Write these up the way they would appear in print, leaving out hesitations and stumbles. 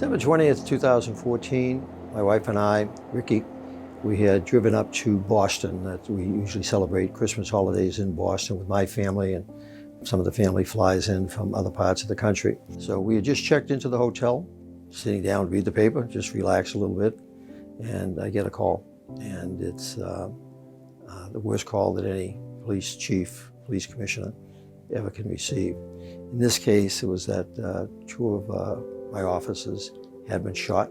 December 20th, 2014, my wife and I, Ricky, we had driven up to Boston. We usually celebrate Christmas holidays in Boston with my family, and some of the family flies in from other parts of the country. So we had just checked into the hotel, sitting down to read the paper, just relax a little bit, and I get a call. And it's the worst call that any police chief, police commissioner ever can receive. In this case, it was that two of my officers had been shot,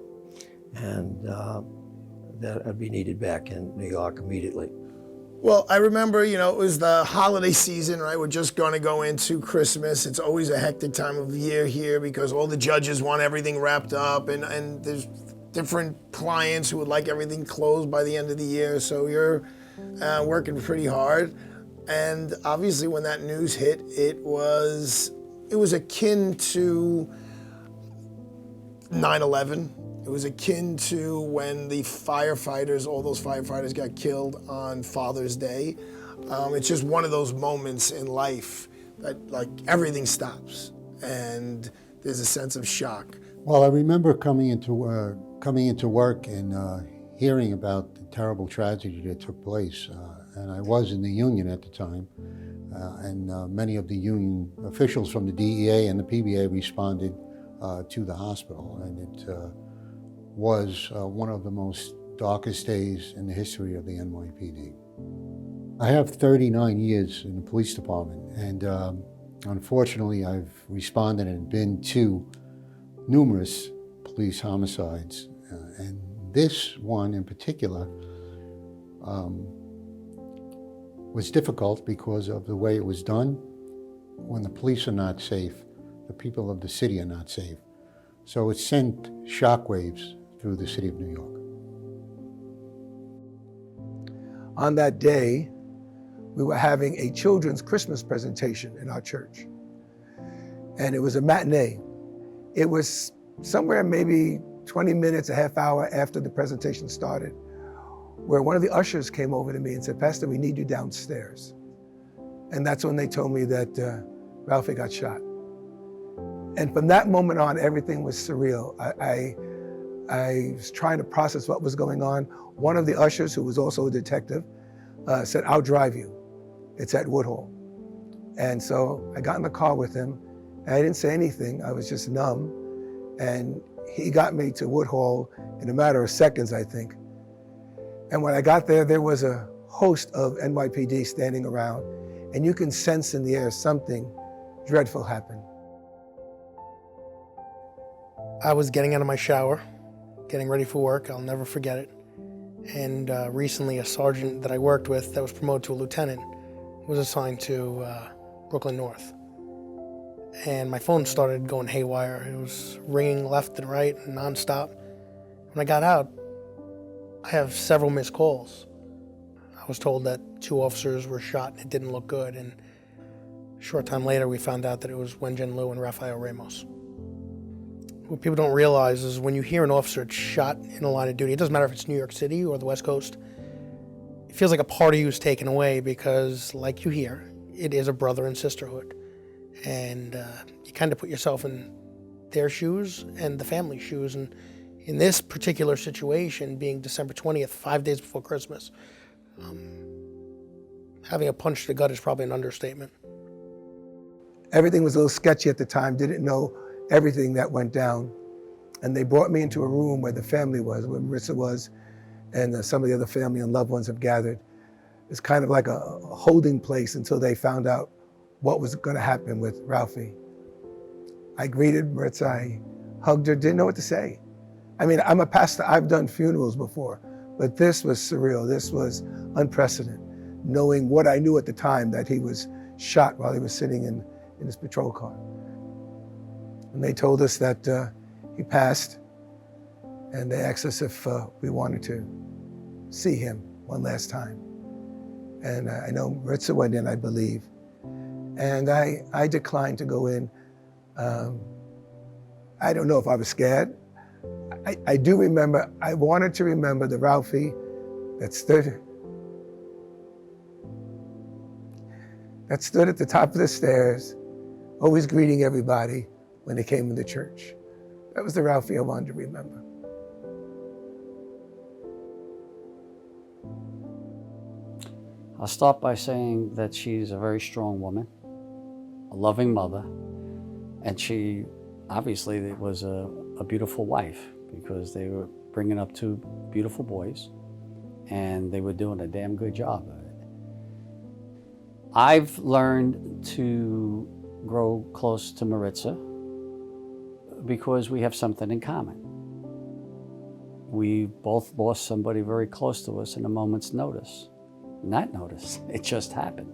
and that I'd be needed back in New York immediately. Well, I remember, it was the holiday season, right? We're just going to go into Christmas. It's always a hectic time of year here because all the judges want everything wrapped up, and there's different clients who would like everything closed by the end of the year. So you're working pretty hard. And obviously when that news hit, it was akin to 9/11. It was akin to when all those firefighters got killed on Father's Day. It's just one of those moments in life that everything stops and there's a sense of shock. Well, I remember coming into work and hearing about the terrible tragedy that took place. And I was in the union at the time. And many of the union officials from the DEA and the PBA responded to the hospital. And it was one of the most darkest days in the history of the NYPD. I have 39 years in the police department, and unfortunately I've responded and been to numerous police homicides, and this one in particular was difficult because of the way it was done. When the police are not safe, the people of the city are not safe. So it sent shockwaves through the city of New York. On that day, we were having a children's Christmas presentation in our church. And it was a matinee. It was somewhere maybe 20 minutes, a half hour after the presentation started, where one of the ushers came over to me and said, "Pastor, we need you downstairs." And that's when they told me that Ralphie got shot. And from that moment on, everything was surreal. I was trying to process what was going on. One of the ushers, who was also a detective, said, "I'll drive you. It's at Woodhall." And so I got in the car with him, and I didn't say anything. I was just numb. And he got me to Woodhall in a matter of seconds, I think. And when I got there, there was a host of NYPD standing around, and you can sense in the air something dreadful happened. I was getting out of my shower, getting ready for work. I'll never forget it. And recently a sergeant that I worked with that was promoted to a lieutenant was assigned to Brooklyn North. And my phone started going haywire. It was ringing left and right and nonstop. When I got out, I have several missed calls. I was told that 2 officers were shot and it didn't look good. And a short time later, we found out that it was Wenjen Liu and Rafael Ramos. What people don't realize is when you hear an officer shot in the line of duty, it doesn't matter if it's New York City or the West Coast, it feels like a part of you is taken away because, like you hear, it is a brother and sisterhood. And you kind of put yourself in their shoes and the family's shoes. And in this particular situation, being December 20th, 5 days before Christmas, having a punch to the gut is probably an understatement. Everything was a little sketchy at the time, didn't know everything that went down. And they brought me into a room where the family was, where Maritza was, and some of the other family and loved ones have gathered. It's kind of like a holding place until they found out what was going to happen with Ralphie. I greeted Maritza, I hugged her, didn't know what to say. I mean, I'm a pastor, I've done funerals before, but this was surreal, this was unprecedented, knowing what I knew at the time, that he was shot while he was sitting in his patrol car. And they told us that he passed, and they asked us if we wanted to see him one last time. And I know Maritza went in, I believe, and I declined to go in. I don't know if I was scared. I do remember, I wanted to remember the Ralphie that stood at the top of the stairs, always greeting everybody when they came into church. That was the Rafael one to remember. I'll start by saying that she's a very strong woman, a loving mother, and she obviously was a beautiful wife because they were bringing up two beautiful boys and they were doing a damn good job of it. I've learned to grow close to Maritza because we have something in common. We both lost somebody very close to us in a moment's notice. Not notice, it just happened.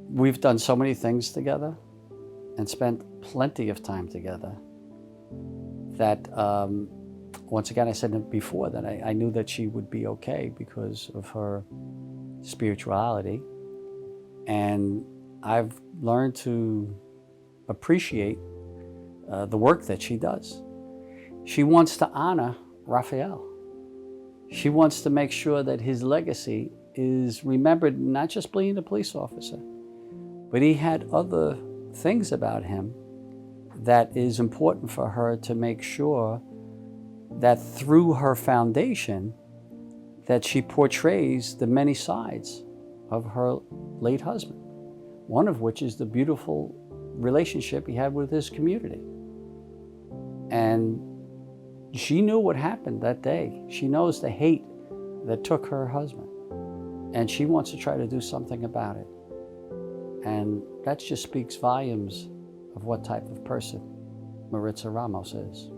We've done so many things together and spent plenty of time together that, once again, I said it before, that I knew that she would be okay because of her spirituality. And I've learned to appreciate the work that she does. She wants to honor Rafael. She wants to make sure that his legacy is remembered, not just being a police officer, but he had other things about him that is important for her to make sure that through her foundation that she portrays the many sides of her late husband, one of which is the beautiful relationship he had with his community. And she knew what happened that day. She knows the hate that took her husband, and she wants to try to do something about it. And that just speaks volumes of what type of person Maritza Ramos is.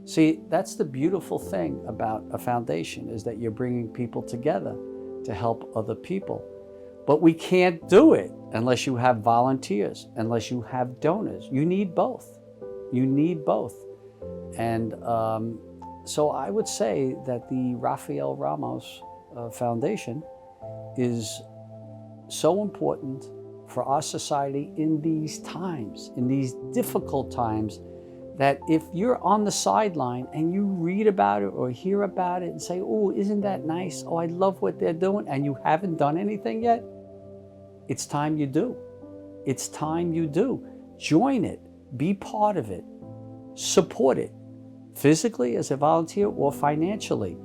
See, that's the beautiful thing about a foundation, is that you're bringing people together to help other people. But we can't do it unless you have volunteers, unless you have donors. You need both. You need both. And so I would say that the Rafael Ramos Foundation is so important for our society in these times, in these difficult times, that if you're on the sideline and you read about it or hear about it and say, oh, isn't that nice? Oh, I love what they're doing, and you haven't done anything yet, it's time you do. It's time you do. Join it. Be part of it. Support it, physically as a volunteer or financially,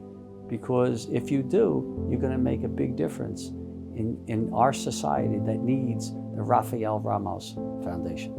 because if you do, you're going to make a big difference in our society that needs the Rafael Ramos Foundation.